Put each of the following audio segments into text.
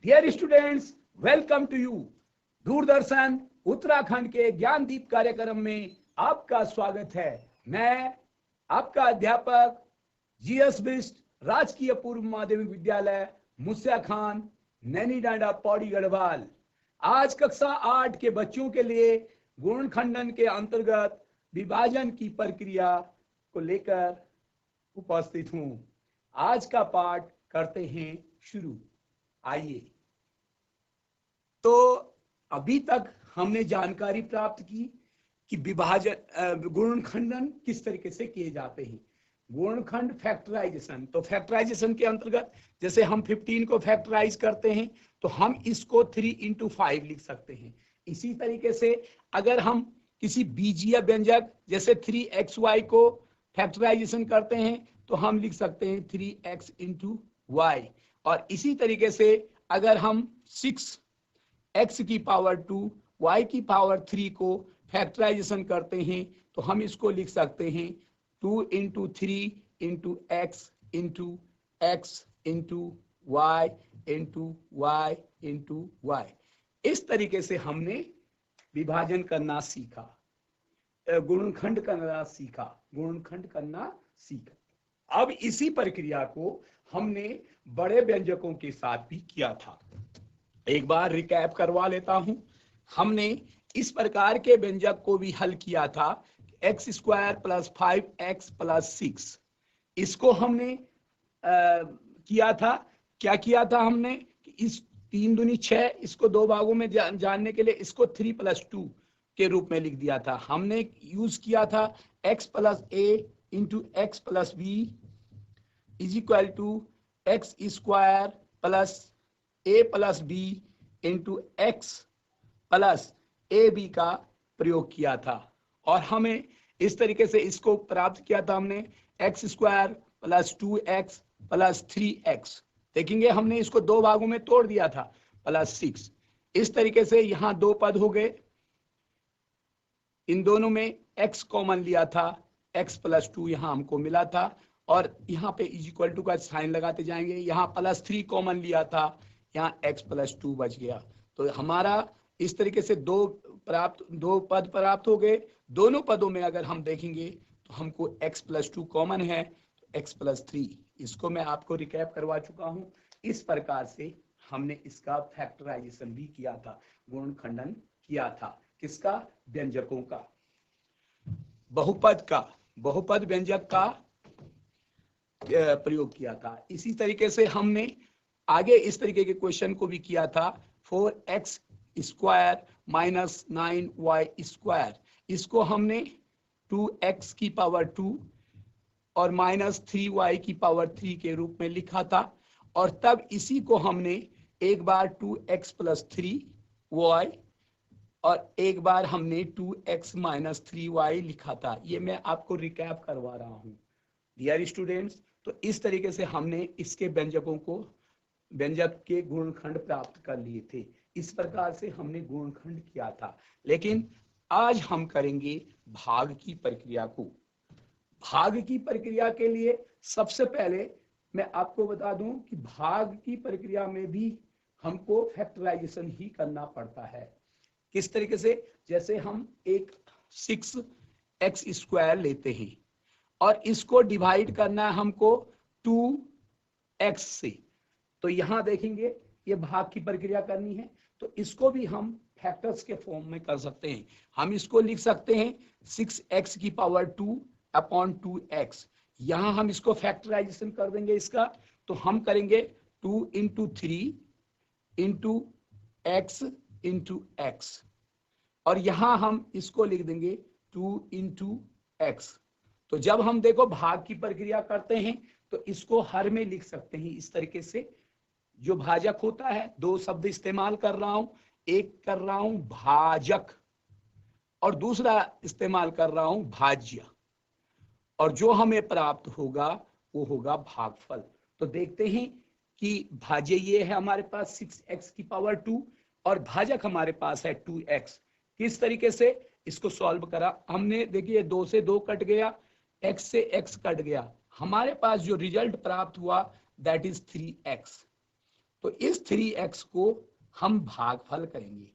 Dear students, welcome to you. Doordarshan Uttarakhand के ज्ञानदीप कार्यक्रम में आपका स्वागत है। मैं आपका अध्यापक जीएस बिस्ट, राजकीय पूर्व माध्यमिक विद्यालय मुस्या खान, नैनी डांडा, पौड़ी गढ़वाल। आज कक्षा 8 के बच्चों के लिए गुणनखंडन के अंतर्गत विभाजन की प्रक्रिया को लेकर उपस्थित हूं। आज का पाठ करते हैं शुरू। आइए। तो अभी तक हमने जानकारी प्राप्त की कि विभाजन गुणनखंडन किस तरीके से किए जाते हैं। गुणनखंड फैक्टराइजेशन, तो फैक्टराइजेशन के अंतर्गत जैसे हम 15 को फैक्टराइज करते हैं तो हम इसको 3 into 5 लिख सकते हैं। इसी तरीके से अगर हम किसी बीजीय व्यंजक जैसे 3xy को फैक्टराइजेशन करते हैं तो हम लिख सकते हैं 3x into y। और इसी तरीके से अगर हम 6x की पावर 2 y की पावर 3 को फैक्टराइजेशन करते हैं तो हम इसको लिख सकते हैं 2 into 3 into x into x into y into y into y। इस तरीके से हमने विभाजन करना सीखा, गुणनखंड करना सीखा, गुणनखंड करना सीखा। अब इसी प्रक्रिया को हमने बड़े व्यंजकों के साथ भी किया था। एक बार रिकैप करवा लेता हूं। हमने इस प्रकार के व्यंजक को भी हल किया था, x² + 5x + 6। इसको हमने किया था, क्या किया था हमने, इस 3 दूनी 6, इसको दो भागों में जानने के लिए इसको 3 + 2 के रूप में लिख दिया था। हमने यूज किया था x + a into x + b is equal to x² plus a plus b into x plus ab का प्रयोग किया था। और हमें इस तरीके से इसको प्राप्त किया था हमने x² plus 2x plus 3x। देखेंगे हमने इसको दो भागों में तोड़ दिया था, +6। इस तरीके से यहाँ दो पद हो गए, इन दोनों में x कॉमन लिया था, x + 2 यहाँ हमको मिला था और यहाँ पे = का साइन लगाते जाएंगे। यहाँ +3 कॉमन लिया था, यहाँ x + 2 बच गया। तो हमारा इस तरीके से दो पद प्राप्त हो गए। दोनों पदों में अगर हम देखेंगे तो हमको x + 2 कॉमन है, तो x + 3। इसको मैं आपको रिकैप करवा चुका हूँ। इस प्रकार से हमने इसका फैक्टराइजेशन भी किया था, गुणनखंडन किया था। किसका? व्यंजकों का, बहुपद का, बहुपद व्यंजक का प्रयोग किया था। इसी तरीके से हमने आगे इस तरीके के क्वेश्चन को भी किया था, 4x² - 9y²। इसको हमने 2x की पावर 2 और -3y की पावर 3 के रूप में लिखा था। और तब इसी को हमने एक बार 2x + 3y और एक बार हमने 2x - 3y लिखा था। ये मैं आपको रिकैप करवा रहा हूं डियर स्टूडेंट्स। तो इस तरीके से हमने इसके व्यंजकों को, व्यंजक के गुणनखंड प्राप्त कर लिए थे। इस प्रकार से हमने गुणनखंड किया था। लेकिन आज हम करेंगे भाग की प्रक्रिया को। भाग की प्रक्रिया के लिए सबसे पहले मैं आपको बता दूं कि भाग की प्रक्रिया में भी हमको फैक्टराइजेशन ही करना पड़ता है। किस तरीके से? जैसे हम एक 6x² लेते हैं और इसको डिवाइड करना है हमको 2x से। तो यहां देखेंगे ये भाग की प्रक्रिया करनी है, तो इसको भी हम फैक्टर्स के फॉर्म में कर सकते हैं। हम इसको लिख सकते हैं 6x की पावर 2 अपॉन 2x। यहां हम इसको फैक्टराइजेशन कर देंगे इसका, तो हम करेंगे 2 into 3 into x into x। और यहां हम इसको लिख देंगे 2 into x। तो जब हम देखो भाग की प्रक्रिया करते हैं तो इसको हर में लिख सकते हैं इस तरीके से। जो भाजक होता है, दो शब्द इस्तेमाल कर रहा हूं, एक कर रहा हूं भाजक और दूसरा इस्तेमाल कर रहा हूं भाज्य। और जो हमें प्राप्त होगा वो होगा भागफल। तो देखते हैं कि भाज्य ये है हमारे पास 6x की पावर 2 और भाजक हमारे पास है 2x। किस तरीके से इसको सॉल्व करा हमने? देखिए 2 से 2 कट गया, x से x कट गया, हमारे पास जो रिजल्ट प्राप्त हुआ दैट इज 3x। तो इस 3x को हम भागफल कहेंगे,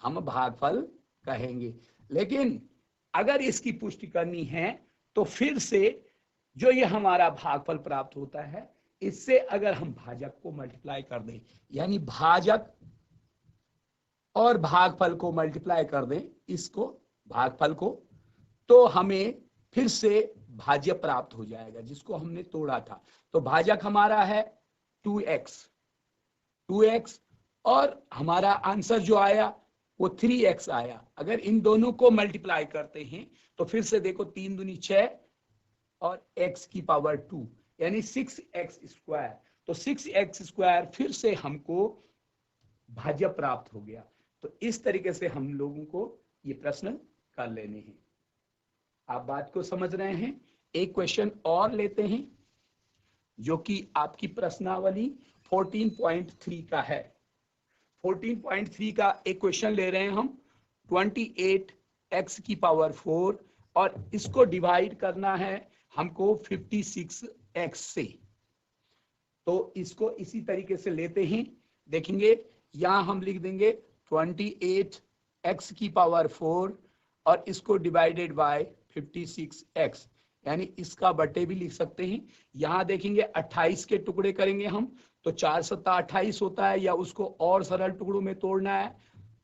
हम भागफल कहेंगे। लेकिन अगर इसकी पुष्टि करनी है तो फिर से जो ये हमारा भागफल प्राप्त होता है, इससे अगर हम भाजक को मल्टीप्लाई कर दें, यानी भाजक और भागफल को मल्टीप्लाई कर दें, इसको भागफल को, तो हमें फिर से भाज्य प्राप्त हो जाएगा जिसको हमने तोड़ा था। तो भाजक हमारा है 2x और हमारा आंसर जो आया वो 3x आया। अगर इन दोनों को मल्टीप्लाई करते हैं तो फिर से देखो 3 दूनी 6 और x की पावर 2 यानी 6x स्क्वायर। तो 6x स्क्वायर फिर से हमको भाज्य प्राप्त हो गया। तो इस तरीके से हम लोगों को ये प्रश्न कर लेने हैं। आप बात को समझ रहे हैं। एक क्वेश्चन और लेते हैं जो कि आपकी प्रश्नावली 14.3 का है। 14.3 का एक क्वेश्चन ले रहे हैं हम। 28x की पावर 4 और इसको डिवाइड करना है हमको 56x से। तो इसको इसी तरीके से लेते हैं। देखेंगे यहां हम लिख देंगे 28x की पावर 4 और इसको डिवाइडेड बाय 56x, यानी इसका बटे भी लिख सकते हैं। यहां देखेंगे 28 के टुकड़े करेंगे हम तो 4 सत्ता 28 होता है, या उसको और सरल टुकड़ों में तोड़ना है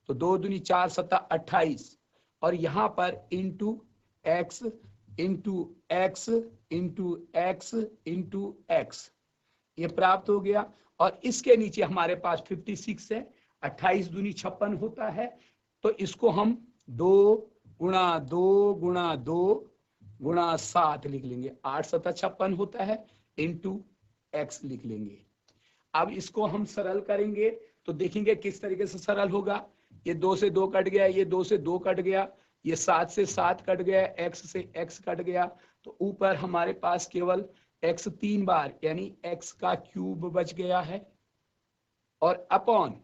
तो 2 दूनी 4 सत्ता 28 और यहाँ पर into x into x into x into x, ये प्राप्त हो गया। और इसके नीचे हमारे पास 56 है। 28 दूनी 56 होता है, तो इसको हम 2 गुणा 2 गुणा 2 गुणा 7 लिख लेंगे। 8 सत्ता 56 होता है, इंटू एक्स लिख लेंगे। अब इसको हम सरल करेंगे तो देखेंगे किस तरीके से सरल होगा। ये 2 से 2 कट गया, ये 2 से 2 कट गया, ये 7 से 7 कट गया, x से x कट गया। तो ऊपर हमारे पास केवल x 3 बार यानी x का क्यूब बच गया है, और अपॉन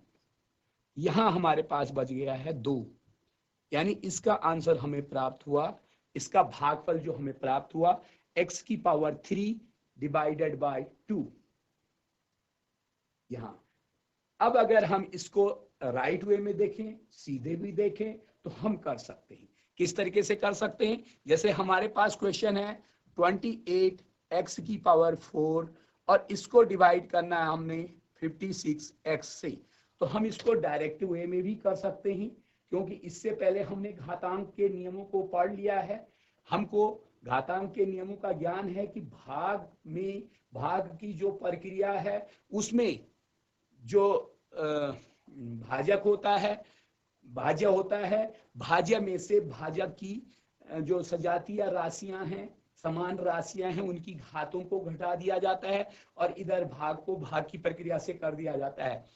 यहां हमारे पास बच गया है 2, यानी इसका आंसर हमें प्राप्त हुआ, इसका भागफल जो हमें प्राप्त हुआ x की पावर 3 डिवाइडेड बाय 2। यहां अब अगर हम इसको राइट वे में देखें, सीधे भी देखें, तो हम कर सकते हैं। किस तरीके से कर सकते हैं? जैसे हमारे पास क्वेश्चन है 28x की पावर 4 और इसको डिवाइड करना है हमने 56x से, तो हम इसको डायरेक्ट वे में भी कर सकते हैं, क्योंकि इससे पहले हमने घातांक के नियमों को पढ़ लिया है। हमको घातांक के नियमों का ज्ञान है कि भाग में भाग की जो प्रक्रिया है उसमें जो भाजक होता है, भाज्य होता है, भाज्य में से भाजक की जो सजातीय राशियां हैं, समान राशियां हैं, उनकी घातों को घटा दिया जाता है और इधर भाग को भाग की प्रक्रिया से कर दिया जाता है।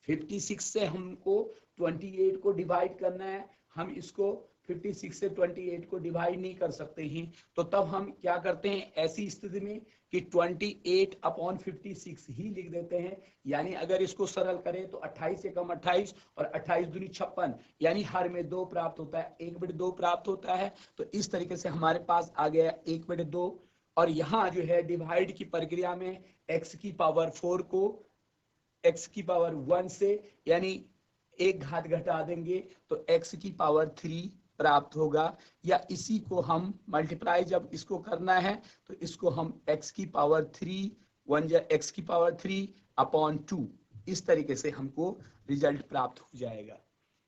56 से हमको 28 को डिवाइड करना है, हम इसको 56 से 28 को डिवाइड नहीं कर सकते हैं, तो तब हम क्या करते हैं ऐसी स्थिति में कि 28 अपॉन 56 ही लिख देते हैं। यानी अगर इसको सरल करें तो 28 से कम 28 और 28 दूनी 56, यानी हर में 2 प्राप्त होता है, 1/2 प्राप्त होता है। तो इस तरीके से हमारे पास आ गया 1/2। और यहाँ जो है डिवाइड की प्रक्रिया में x की पावर 4 को x की पावर 1 से यानी एक घात घटा देंगे तो x की पावर 3 प्राप्त होगा, या इसी को हम मल्टीप्लाई जब इसको करना है तो इसको हम x की पावर 3 1 x की पावर 3 अपॉन 2, इस तरीके से हमको रिजल्ट प्राप्त हो जाएगा।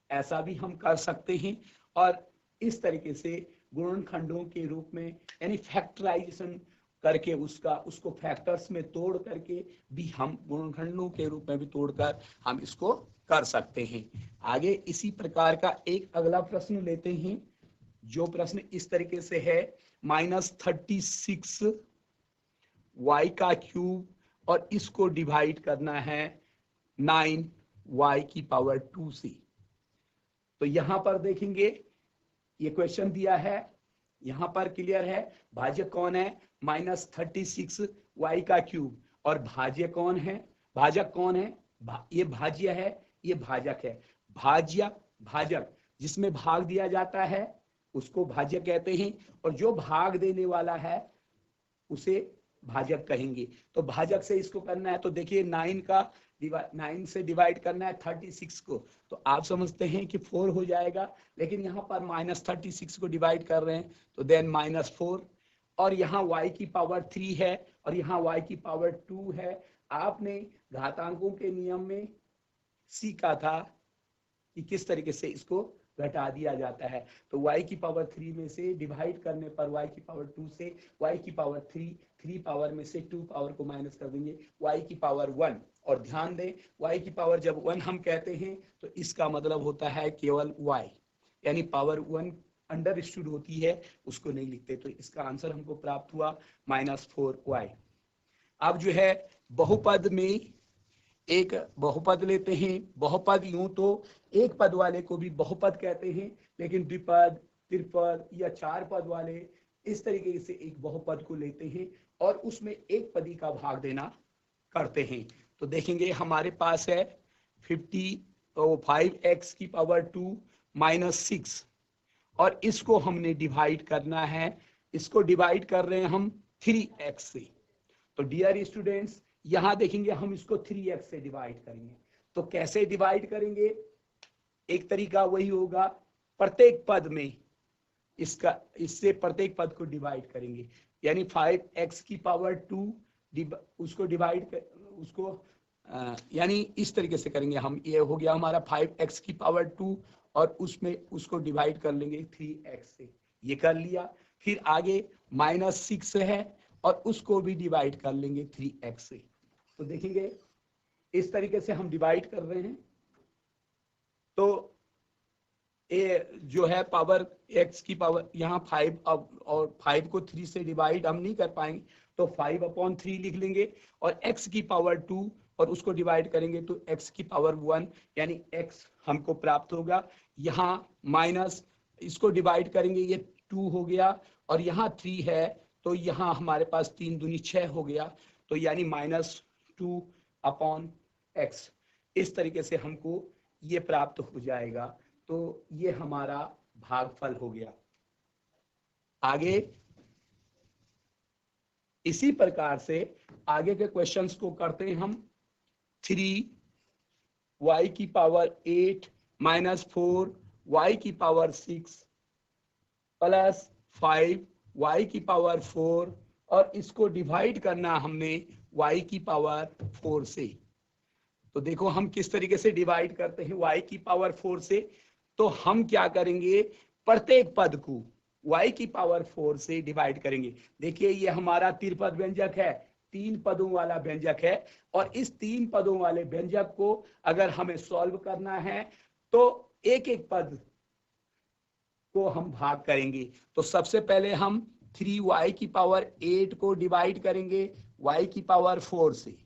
ऐसा भी हम कर सकते हैं और इस तरीके से गुणनखंडों के रूप में यानी फैक्टराइजेशन करके उसको फैक्टर्स में तोड़ करके भी हम गुणनखंडों के रूप में भी तोड़कर हम इसको कर सकते हैं। आगे इसी प्रकार का एक अगला प्रश्न लेते हैं, जो प्रश्न इस तरीके से है -36 y का क्यूब और इसको डिवाइड करना है 9 y की पावर 2 से। तो यहां पर देखेंगे ये क्वेश्चन दिया है, यहां पर क्लियर है भाज्य कौन है -36 y का क्यूब, और भाज्य कौन है, भाजक कौन है, ये भाज्य है, ये भाजक है। भाज्य भाजक जिसमें भाग दिया जाता है उसको भाज्य कहते हैं, और जो भाग देने वाला है उसे भाजक कहेंगे। तो भाजक से इसको करना है, तो देखिए 9 से डिवाइड करना है 36 को, तो आप समझते हैं कि 4 हो जाएगा, लेकिन यहाँ पर -36 को डिवाइड कर रहे हैं तो देन -4, और यहाँ y की पावर 3 है और यहाँ y की पावर 2 है। आपने घातांकों के नियम में सीखा था कि किस तरीके से इसको घटा दिया जाता है। तो y की पावर 3 में से डिवाइड करने पर y की पावर 2 से y की पावर 3 पावर में से 2 पावर को माइनस कर देंगे, y की पावर 1। और ध्यान दें, y की पावर जब 1 हम कहते हैं तो इसका मतलब होता है केवल y, यानी पावर 1 अंडरस्टूड होती है, उसको नहीं लिखते। तो इसका आंसर हमको प्राप्त हुआ -4y। अब जो है बहुपद में एक बहुपद लेते हैं। बहुपद यूं तो एक पद वाले को भी बहुपद कहते हैं, लेकिन द्विपद, त्रिपद या 4 पद वाले इस तरीके से एक बहुपद को लेते हैं और उसमें एक पदी का भाग देना करते हैं। तो देखेंगे हमारे पास है 5x की पावर 2 -6, और इसको हमने डिवाइड करना है। इसको डिवाइड कर रहे हैं हम 3x से। तो डियर स्टूडेंट्स, यहां देखेंगे हम इसको 3x से डिवाइड करेंगे। तो कैसे डिवाइड करेंगे? एक तरीका वही होगा, प्रत्येक पद में इससे प्रत्येक पद को डिवाइड करेंगे, यानी 5x की पावर 2 उसको डिवाइड उसको यानी इस तरीके से करेंगे हम। ये हो गया हमारा 5x की पावर 2 और उसमें उसको डिवाइड कर लेंगे 3x से, ये कर लिया। फिर आगे -6 है और उसको भी डिवाइड कर लेंगे 3x से। तो देखेंगे इस तरीके से हम डिवाइड कर रहे हैं। तो ये जो है पावर x की पावर यहाँ 5, और 5 को 3 से डिवाइड हम नहीं कर पाएंगे, तो 5/3 लिख लेंगे, और x की पावर 2 और उसको डिवाइड करेंगे तो x की पावर 1, यानी x हमको प्राप्त होगा। यहाँ माइनस इसको डिवाइड करेंगे, ये 2 हो गया, और यहाँ 3 है, तो यहाँ हमारे पास 3 दूनी 6 हो गया, तो यानी -2/x। इस तरीके से हमको ये प्राप्त हो जाएगा। तो ये हमारा भागफल हो गया। आगे इसी प्रकार से आगे के क्वेश्चंस को करते हैं हम। 3y की पावर 8 -4y की पावर 6 प्लस 5y की पावर 4, और इसको डिवाइड करना हमने y की पावर 4 से। तो देखो हम किस तरीके से डिवाइड करते हैं y की पावर 4 से। तो हम क्या करेंगे, प्रत्येक पद को y की पावर 4 से डिवाइड करेंगे। देखिए ये हमारा त्रिपद व्यंजक है, 3 पदों वाला व्यंजक है, और इस 3 पदों वाले व्यंजक को अगर हमें सॉल्व करना है तो एक एक पद को हम भाग करेंगे। तो सबसे पहले हम 3y की पावर 8 को डिवाइड करेंगे y की पावर 4 से,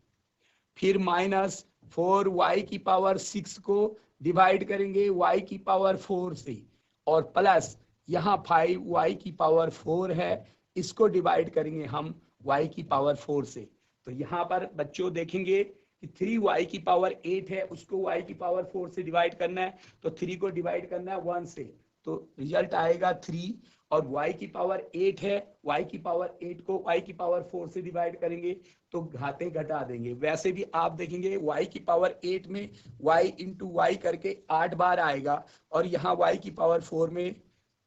फिर -4y की पावर 6 को डिवाइड करेंगे y की पावर 4 से, और प्लस यहाँ 5y की पावर 4 है, इसको डिवाइड करेंगे हम y की पावर 4 से। तो यहाँ पर बच्चों देखेंगे कि 3y की पावर 8 है, उसको y की पावर 4 से डिवाइड करना है, तो 3 को डिवाइड करना है 1 से, तो रिजल्ट आएगा 3। और y की पावर 8 है, y की पावर 8 को y की पावर 4 से डिवाइड करेंगे तो घातें घटा देंगे। वैसे भी आप देखेंगे y की पावर 8 में y इंटू वाई करके 8 बार आएगा, और यहाँ y की पावर 4 में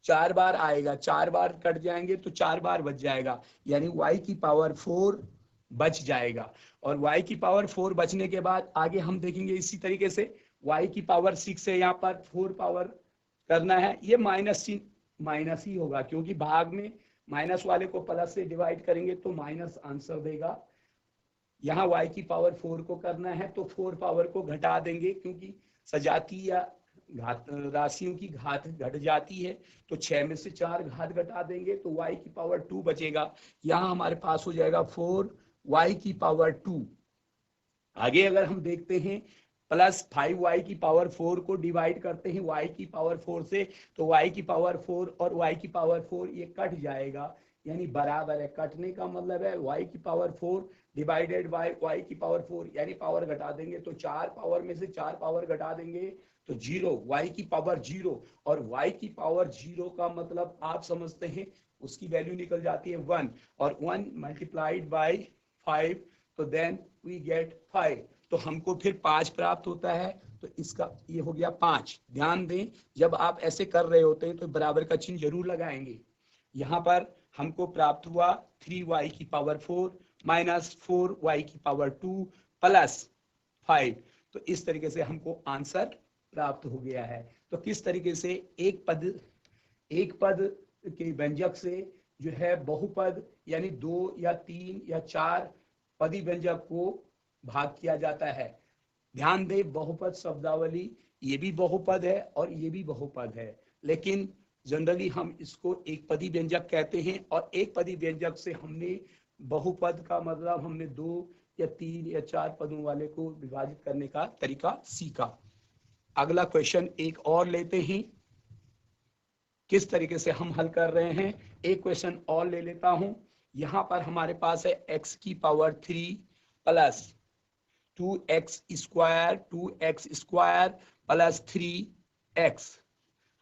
4 बार आएगा, 4 बार कट जाएंगे तो 4 बार बच जाएगा, यानी y की पावर 4 बच जाएगा। और y की पावर 4 बचने के बाद आगे हम देखेंगे इसी तरीके से y की पावर 6 है, यहाँ पर 4 पावर करना है, ये माइनस ही होगा, क्योंकि भाग में माइनस वाले को प्लस से डिवाइड करेंगे तो माइनस आंसर देगा। यहाँ y की पावर 4 को करना है तो 4 पावर को घटा देंगे, क्योंकि सजाती या घात राशियों की घात घट जाती है, तो 6 में से 4 घात घटा देंगे तो y की पावर 2 बचेगा। यहाँ हमारे पास हो जाएगा 4y की पावर 2। आगे अगर हम देखते हैं प्लस 5y की पावर 4 को डिवाइड करते हैं y की पावर 4 से, तो y की पावर 4 और y की पावर 4 ये कट जाएगा, यानी बराबर है। कटने का मतलब है y की पावर 4 डिवाइडेड बाय y की पावर 4, यानी पावर घटा देंगे तो 4 पावर में से 4 पावर घटा देंगे तो 0, y की पावर 0, और y की पावर 0 का मतलब आप समझते हैं उसकी वैल्यू निकल जाती है 1 और 1 मल्टीप्लाइड बाय 5 तो देन वी गेट 5। तो हमको फिर 5 प्राप्त होता है। तो इसका ये हो गया 5। ध्यान दें जब आप ऐसे कर रहे होते हैं तो बराबर का चिन्ह जरूर लगाएंगे। यहाँ पर हमको प्राप्त हुआ 3y की पावर 4 माइनस 4y की पावर 2 प्लस 5। तो इस तरीके से हमको आंसर प्राप्त हो गया है। तो किस तरीके से एक पद के व्यंजक से जो है बहुपद यानी 2 या 3 या 4 पदी व्यंजक को भाग किया जाता है। ध्यान दें बहुपद शब्दावली ये भी बहुपद है और ये भी बहुपद है, लेकिन जनरली हम इसको एक पदी व्यंजक कहते हैं और एक पदी व्यंजक से हमने बहुपद का मतलब हमने 2 या 3 या 4 पदों वाले को विभाजित करने का तरीका सीखा। अगला क्वेश्चन एक और लेते हैं, किस तरीके से हम हल कर रहे हैं। एक क्वेश्चन और ले लेता हूं। यहां पर हमारे पास है x की power 3 plus 2x square plus 3x।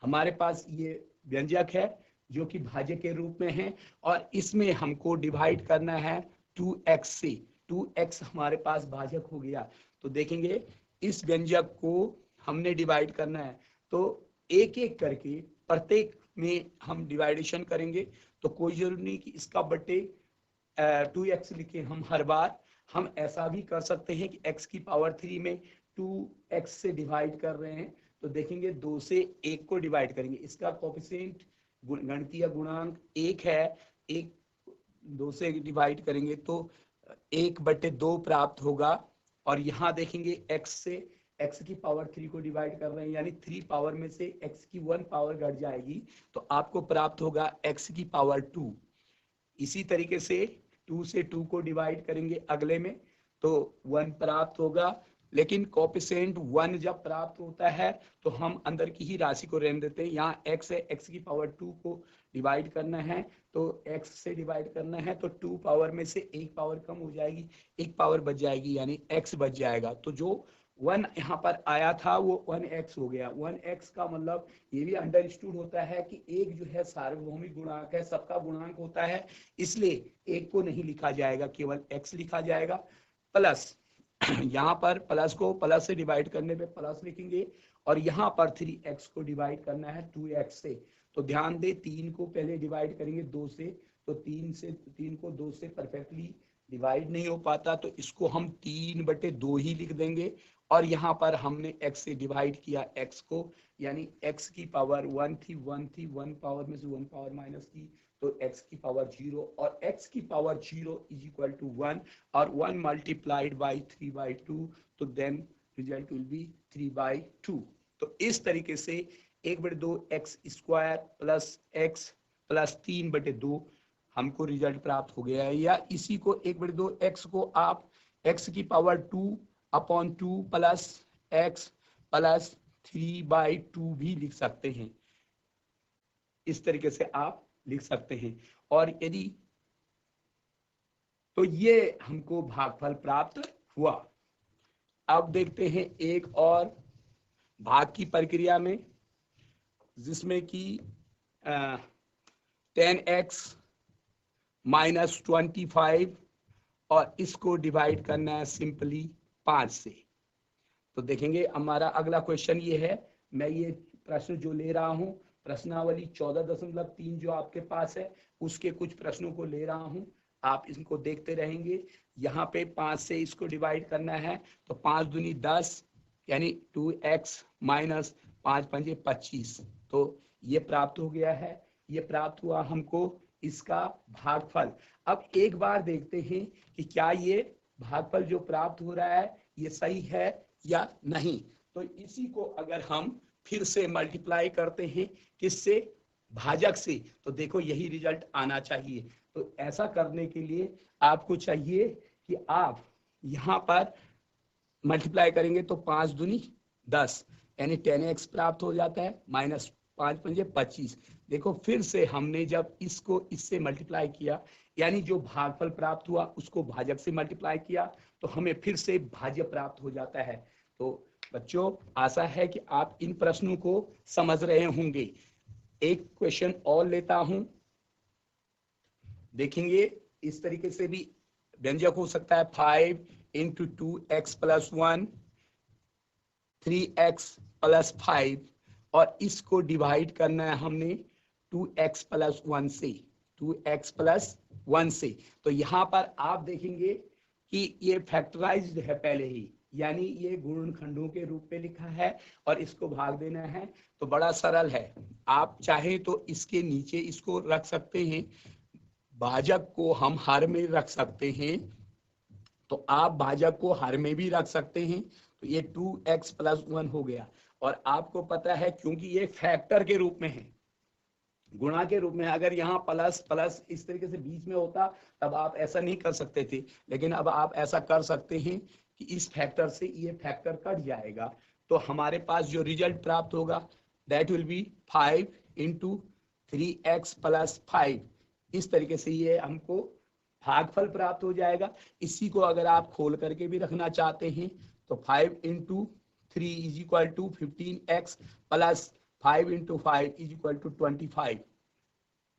हमारे पास ये व्यंजक है जो कि भाज्य के रूप में है और इसमें हमको डिवाइड करना है 2x से। 2x हमारे पास भाजक हो गया। तो देखेंगे इस व्यंजक को हमने डिवाइड करना है तो एक एक करके प्रत्येक में हम डिवाइडेशन करेंगे। तो कोई जरूरी नहीं कि इसका बटे 2x लिखे हम हर बार। हम ऐसा भी कर सकते हैं कि x की पावर 3 में 2x से डिवाइड कर रहे हैं तो देखेंगे 2 से 1 को डिवाइड करेंगे। इसका कोएफिशिएंट गणितीय गुणांक 1 है। 1 2 से डिवाइड करेंगे तो 1/2 प्राप्त होगा। और यहाँ देखेंगे x से x की पावर 3 को डिवाइड कर रहे हैं यानी 3 पावर में से x की 1 पावर घट जाएगी तो आपको प्राप्त होगा x की पावर 2। इसी तरीके से 2 से 2 को डिवाइड करेंगे अगले में तो 1 प्राप्त होगा। लेकिन कोएफिशिएंट 1 जब प्राप्त होता है तो हम अंदर की ही राशि को रहने देते हैं। यहाँ x है, x की पावर 2 को डिवाइड करना है तो x से डिवाइड करना है तो 2 पावर में से 1 पावर कम हो जाएगी, 1 पावर बच जाएगी यानी x बच जाएगा। तो जो 1 यहाँ पर आया था वो 1x हो गया। 1x का मतलब ये भी अंडरस्टूड होता है कि एक जो है सार्वभौमिक गुणांक है, सबका गुणांक होता है, इसलिए एक को नहीं लिखा जाएगा, केवल x लिखा जाएगा। प्लस यहाँ पर प्लस को प्लस से डिवाइड करने पे प्लस लिखेंगे और यहाँ पर 3x को डिवाइड करना है 2x से। तो ध्यान दे 3 को पहले डिवाइड करेंगे 2 से तो 3 को 2 से परफेक्टली डिवाइड नहीं हो पाता तो इसको हम 3/2 ही लिख देंगे। और यहाँ पर हमने x से डिवाइड किया x को यानी x की पावर 1 थी 1 पावर में से 1 पावर माइनस की तो x की पावर 0 और x की पावर 0 इज इक्वल टू 1 और 1 मल्टीप्लाइड बाई 3/2 तो देन रिजल्ट विल बी 3/2। तो इस तरीके से 1/2 x square plus x plus 3/2 हमको रिजल्ट प्राप्त हो गया है। या इसी को 1/2 x को आप x की पावर 2/2 प्लस x प्लस 3/2 भी लिख सकते हैं। इस तरीके से आप लिख सकते हैं। और यदि तो ये हमको भागफल प्राप्त हुआ। अब देखते हैं एक और भाग की प्रक्रिया में जिसमें कि 10x माइनस 25 और इसको डिवाइड करना है सिंपली 5 से। तो देखेंगे हमारा अगला क्वेश्चन ये है। मैं ये प्रश्न जो ले रहा हूं प्रश्नावली 14.3 जो आपके पास है उसके कुछ प्रश्नों को ले रहा हूं, आप इनको देखते रहेंगे। यहाँ पे 5 से इसको डिवाइड करना है तो 5 दूनी 10 यानी 2x माइनस 5 पंजे 25। तो ये प्राप्त हो गया है। ये प्राप्त हुआ हमको इसका भागफल। अब एक बार देखते हैं कि क्या ये भागफल जो प्राप्त हो रहा है ये सही है या नहीं। तो इसी को अगर हम फिर से मल्टीप्लाई करते हैं किससे, भाजक से, तो देखो यही रिजल्ट आना चाहिए। तो ऐसा करने के लिए आपको चाहिए कि आप यहाँ पर मल्टीप्लाई करेंगे तो 5 दूनी 10 यानी 10x प्राप्त हो जाता है माइनस 5 पंजे 25। देखो फिर से हमने जब इसको इससे मल्टीप्लाई किया यानी जो भागफल प्राप्त हुआ उसको भाजक से मल्टीप्लाई किया तो हमें फिर से भाज्य प्राप्त हो जाता है। तो बच्चों आशा है कि आप इन प्रश्नों को समझ रहे होंगे। एक क्वेश्चन और लेता हूं। देखेंगे इस तरीके से भी व्यंजक हो सकता है 5 into 2x plus 1, 3x plus 5, और इसको डिवाइड करना है हमने 2x प्लस 1 से, 2x प्लस 1 से। तो यहाँ पर आप देखेंगे कि ये फैक्टराइज्ड है पहले ही, यानी ये गुणनखंडों के रूप में लिखा है और इसको भाग देना है। तो बड़ा सरल है, आप चाहे तो इसके नीचे इसको रख सकते हैं, भाजक को हम हर में रख सकते हैं, तो आप भाजक को हर में भी रख सकते हैं। तो ये 2x प्लस 1 हो गया, और आपको पता है क्योंकि ये फैक्टर के रूप में है, गुणा के रूप में, अगर यहाँ प्लस प्लस इस तरीके से बीच में होता तब आप ऐसा नहीं कर सकते थे, लेकिन अब आप ऐसा कर सकते हैं कि इस फैक्टर से ये फैक्टर कट जाएगा। तो हमारे पास जो रिजल्ट प्राप्त होगा that will be 5 into 3x plus 5। इस तरीके से ये हमको भागफल प्राप्त हो जाएगा। इसी को अगर आप खोल करके भी रखना चाहते हैं तो 5 into 3 is equal to 15x plus 5 into 5 is equal to 25।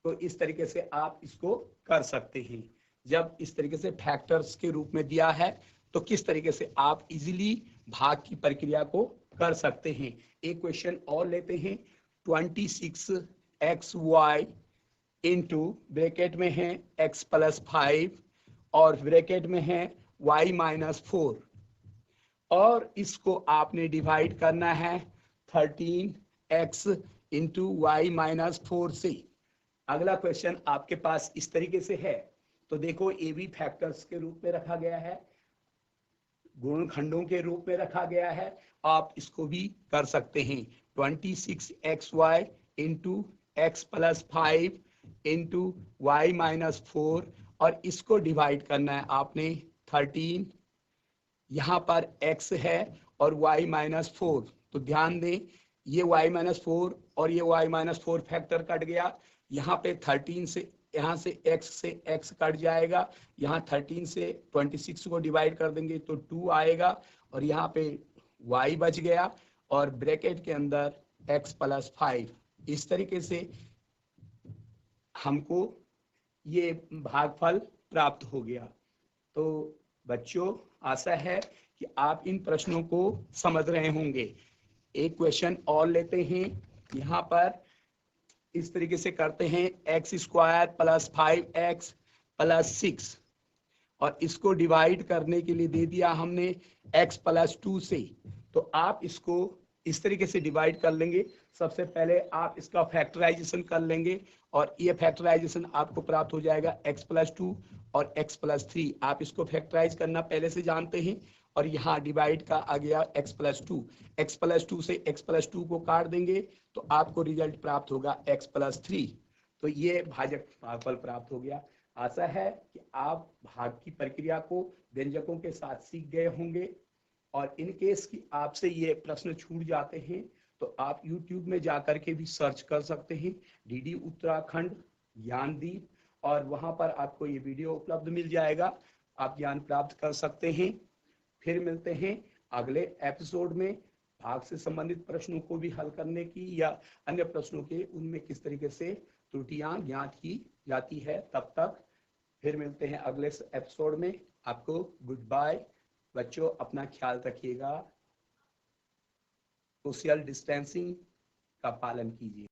तो इस तरीके से आप इसको कर सकते हैं। जब इस तरीके से फैक्टर्स के रूप में दिया है तो किस तरीके से आप इजीली भाग की प्रक्रिया को कर सकते हैं। एक क्वेश्चन और लेते हैं, 26xy इंटू ब्रैकेट में है x प्लस 5 और ब्रैकेट में है y माइनस 4, और इसको आपने डिवाइड करना है 13x इंटू वाई माइनस 4 से। अगला क्वेश्चन आपके पास इस तरीके से है, तो देखो ये भी फैक्टर्स के रूप में रखा गया है, गुणनखंडों के रूप में रखा गया है, आप इसको भी कर सकते हैं। 26xy into x plus 5 into y minus 4, और इसको डिवाइड करना है आपने 13, यहाँ पर x है और y माइनस 4। तो ध्यान दें ये y माइनस 4 और ये y माइनस 4 फैक्टर कट गया, यहाँ पे 13 से, यहाँ से x कट जाएगा, यहाँ 13 से 26 को डिवाइड कर देंगे तो 2 आएगा, और यहाँ पे y बच गया और ब्रैकेट के अंदर x प्लस 5। इस तरीके से हमको ये भागफल प्राप्त हो गया। तो बच्चों आशा है कि आप इन प्रश्नों को समझ रहे होंगे। एक क्वेश्चन और लेते हैं, यहाँ पर इस तरीके से करते हैं x square plus 5x plus 6, और इसको डिवाइड करने के लिए दे दिया हमने x प्लस 2 से। तो आप इसको इस तरीके से डिवाइड कर लेंगे, सबसे पहले आप इसका फैक्टराइजेशन कर लेंगे और ये फैक्टराइजेशन आपको प्राप्त हो जाएगा x प्लस 2 और x प्लस 3। आप इसको फैक्टराइज करना पहले से जानते हैं, और यहाँ डिवाइड का आ गया x प्लस 2, x प्लस 2 से x प्लस 2 को काट देंगे तो आपको रिजल्ट प्राप्त होगा x प्लस 3। तो ये भागफल प्राप्त हो गया। आशा है कि आप भाग की प्रक्रिया को व्यंजकों के साथ सीख गए होंगे, और इन केस की आपसे ये प्रश्न छूट जाते हैं तो आप YouTube में जाकर के भी सर्च कर सकते हैं DD उत्तराखंड ज्ञानदीप, और वहां पर आपको ये वीडियो उपलब्ध मिल जाएगा, आप ज्ञान प्राप्त कर सकते हैं। फिर मिलते हैं अगले एपिसोड में भाग से संबंधित प्रश्नों को भी हल करने की, या अन्य प्रश्नों के उनमें किस तरीके से त्रुटियां ज्ञात की जाती है। तब तक फिर मिलते हैं अगले एपिसोड में। आपको गुड बाय। बच्चों अपना ख्याल रखिएगा, सोशल डिस्टेंसिंग का पालन कीजिए।